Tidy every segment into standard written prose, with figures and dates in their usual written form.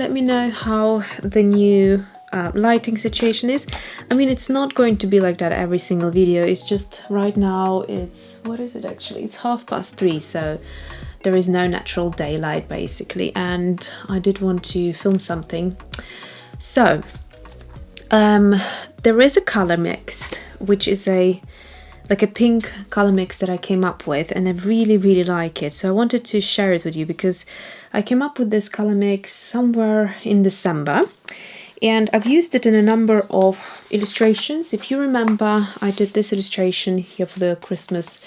let me know how the new lighting situation is. I mean, it's not going to be like that every single video. It's just right now it's, what is it actually? It's 3:30, so there is no natural daylight basically, and I did want to film something. So there is a color mix, which is like a pink color mix that I came up with, and I really like it. So I wanted to share it with you because I came up with this color mix somewhere in December, and I've used it in a number of illustrations. If you remember, I did this illustration here for the Christmas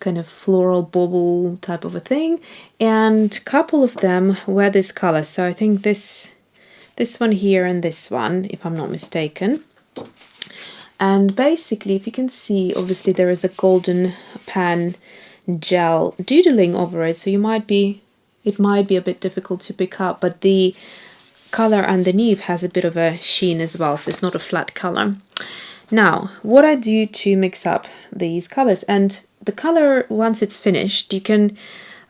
kind of floral bauble type of a thing, and a couple of them were this color. So I think this one here and this one, if I'm not mistaken. And basically, if you can see, obviously there is a golden pan gel doodling over it, so it might be a bit difficult to pick up, but the color underneath has a bit of a sheen as well, so it's not a flat color. Now, what I do to mix up these colors, and the color, once it's finished, you can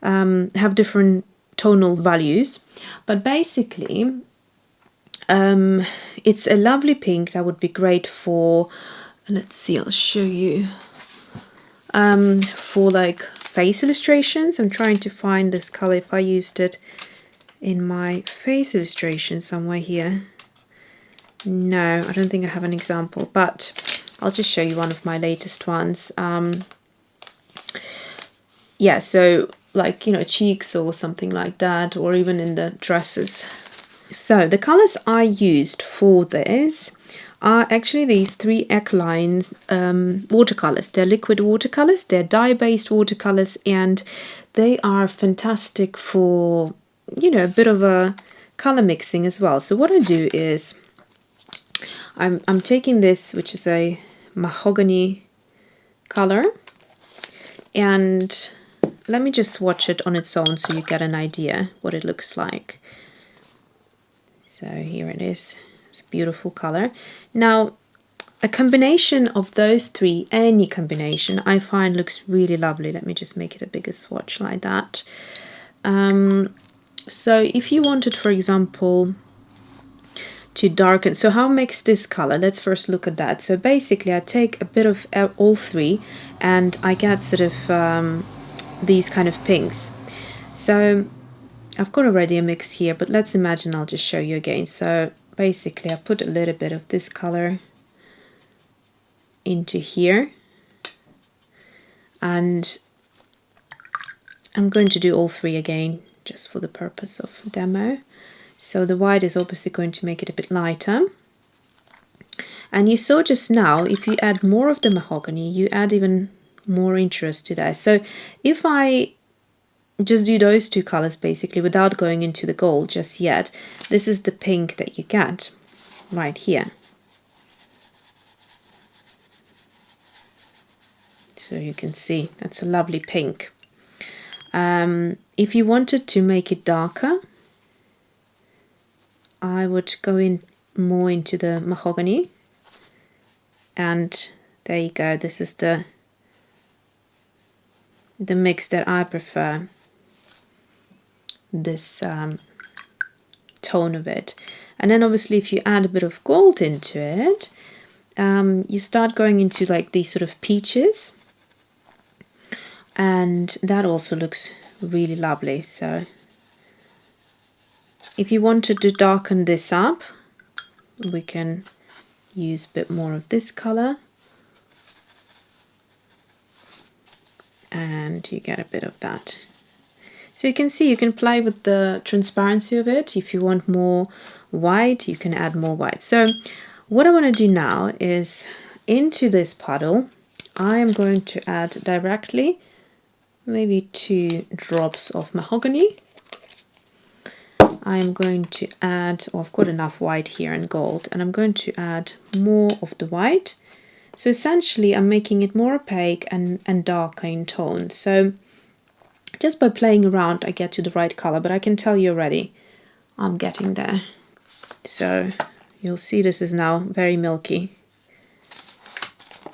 have different tonal values, but basically it's a lovely pink that would be great for, let's see, I'll show you, for like face illustrations. I'm trying to find this color, if I used it in my face illustration somewhere here. No, I don't think I have an example, but I'll just show you one of my latest ones. Yeah, so like, you know, cheeks or something like that, or even in the dresses. So the colors I used for this are actually these 3 Ecoline watercolors. They're liquid watercolors, they're dye-based watercolors, and they are fantastic for, you know, a bit of a color mixing as well. So what I do is I'm taking this, which is a mahogany color, and let me just swatch it on its own so you get an idea what it looks like. So here it is. It's a beautiful color. Now, a combination of those 3, any combination, I find looks really lovely. Let me just make it a bigger swatch like that. So if you wanted, for example, to darken, so how makes this color? Let's first look at that. So basically I take a bit of all 3 and I get sort of these kind of pinks. So I've got already a mix here, but let's imagine I'll just show you again. So basically I put a little bit of this color into here, and I'm going to do all 3 again just for the purpose of demo. So the white is obviously going to make it a bit lighter. And you saw just now, if you add more of the mahogany, you add even more interest to that. So if I just do those 2 colors basically without going into the gold just yet, this is the pink that you get right here. So you can see that's a lovely pink. If you wanted to make it darker, I would go in more into the mahogany, and there you go. This is the mix that I prefer, this tone of it. And then obviously if you add a bit of gold into it, you start going into like these sort of peaches, and that also looks really lovely. So if you wanted to darken this up, we can use a bit more of this color, and you get a bit of that. So you can see you can play with the transparency of it. If you want more white, you can add more white. So what I want to do now is, into this puddle, I am going to add directly maybe 2 drops of mahogany. I'm going to add, oh, I've got enough white here and gold, and I'm going to add more of the white. So essentially I'm making it more opaque and darker in tone. So just by playing around I get to the right color, but I can tell you already I'm getting there. So you'll see this is now very milky.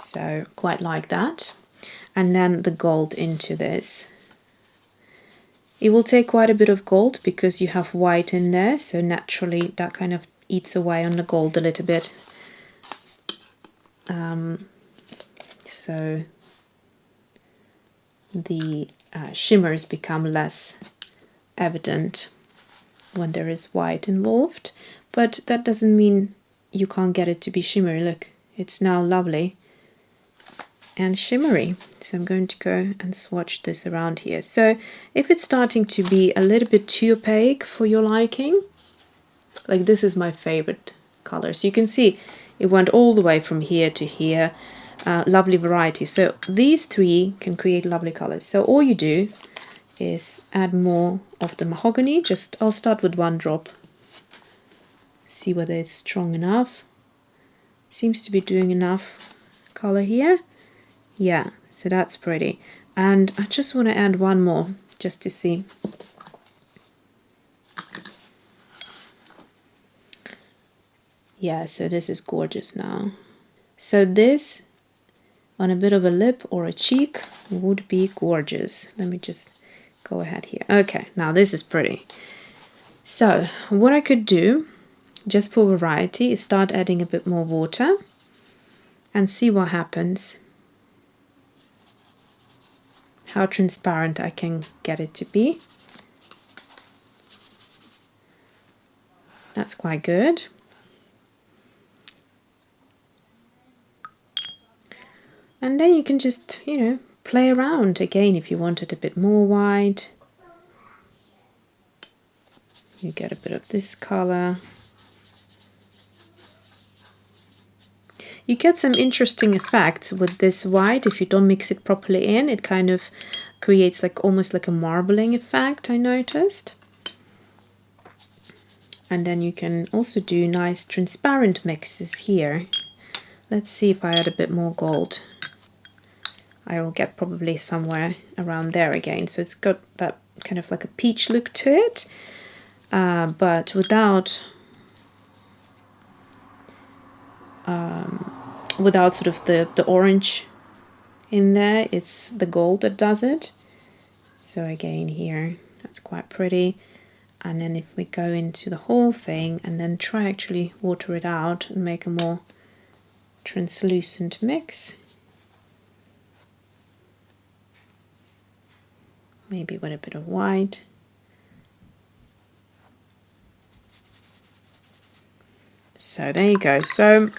So quite like that. And then the gold into this. It will take quite a bit of gold because you have white in there, so naturally that kind of eats away on the gold a little bit. So the shimmers become less evident when there is white involved, but that doesn't mean you can't get it to be shimmery. Look, it's now lovely and shimmery. So I'm going to go and swatch this around here. So if it's starting to be a little bit too opaque for your liking, like this is my favorite color. So you can see it went all the way from here to here. Lovely variety. So these three can create lovely colors. So all you do is add more of the mahogany. I'll start with 1 drop. See whether it's strong enough. Seems to be doing enough color here. Yeah, so that's pretty. And I just want to add 1 more just to see. Yeah, so this is gorgeous now. So this on a bit of a lip or a cheek would be gorgeous. Let me just go ahead here. Okay, now this is pretty. So what I could do, just for variety, is start adding a bit more water and see what happens. How transparent I can get it to be. That's quite good. And then you can just, play around again if you want it a bit more white. You get a bit of this color. You get some interesting effects with this white if you don't mix it properly in. It kind of creates almost like a marbling effect, I noticed. And then you can also do nice transparent mixes here. Let's see if I add a bit more gold. I will get probably somewhere around there again. So it's got that kind of like a peach look to it, but without sort of the orange in there. It's the gold that does it. So again here, that's quite pretty. And then if we go into the whole thing and then try actually water it out and make a more translucent mix. Maybe with a bit of white. So there you go. So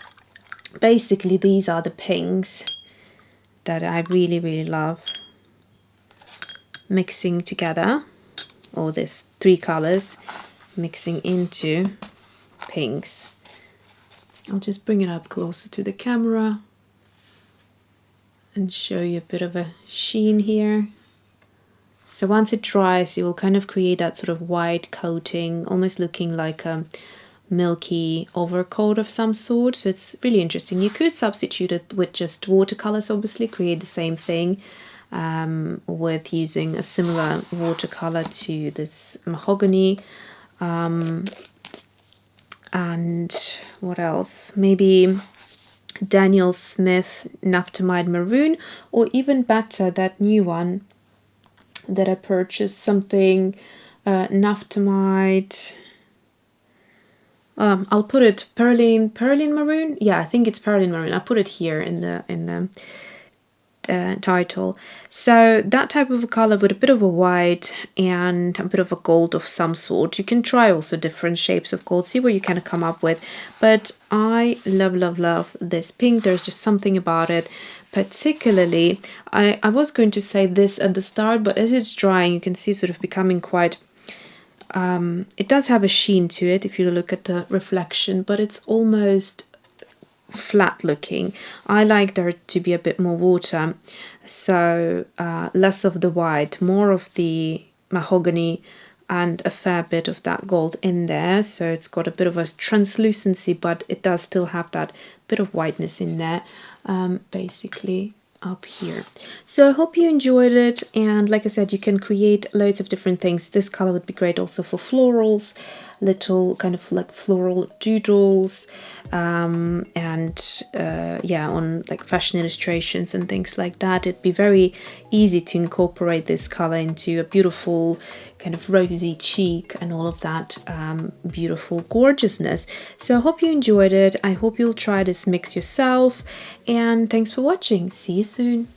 basically these are the pinks that I really, really love mixing together. Or this 3 colors mixing into pinks. I'll just bring it up closer to the camera and show you a bit of a sheen here. So once it dries, it will kind of create that sort of white coating, almost looking like a milky overcoat of some sort. So it's really interesting. You could substitute it with just watercolors, obviously, create the same thing with using a similar watercolor to this mahogany. And what else? Maybe Daniel Smith Naphthalene Maroon, or even better, that new one that I purchased, something naphthalene. I'll put it Perylene Maroon. Yeah, I think it's Perylene Maroon. I'll put it here in the title. So that type of a color with a bit of a white and a bit of a gold of some sort. You can try also different shapes of gold, see what you kind of come up with. But I love this pink. There's just something about it. Particularly, I was going to say this at the start, but as it's drying, you can see sort of becoming quite, it does have a sheen to it if you look at the reflection, but it's almost flat looking. I like there to be a bit more water, so less of the white, more of the mahogany and a fair bit of that gold in there. So it's got a bit of a translucency, but it does still have that bit of whiteness in there, basically up here. So I hope you enjoyed it, and like I said, you can create loads of different things. This color would be great also for florals. little kind of like floral doodles, and yeah, on like fashion illustrations and things like that. It'd be very easy to incorporate this color into a beautiful kind of rosy cheek and all of that beautiful gorgeousness. So I hope you enjoyed it. I hope you'll try this mix yourself, and thanks for watching. See you soon.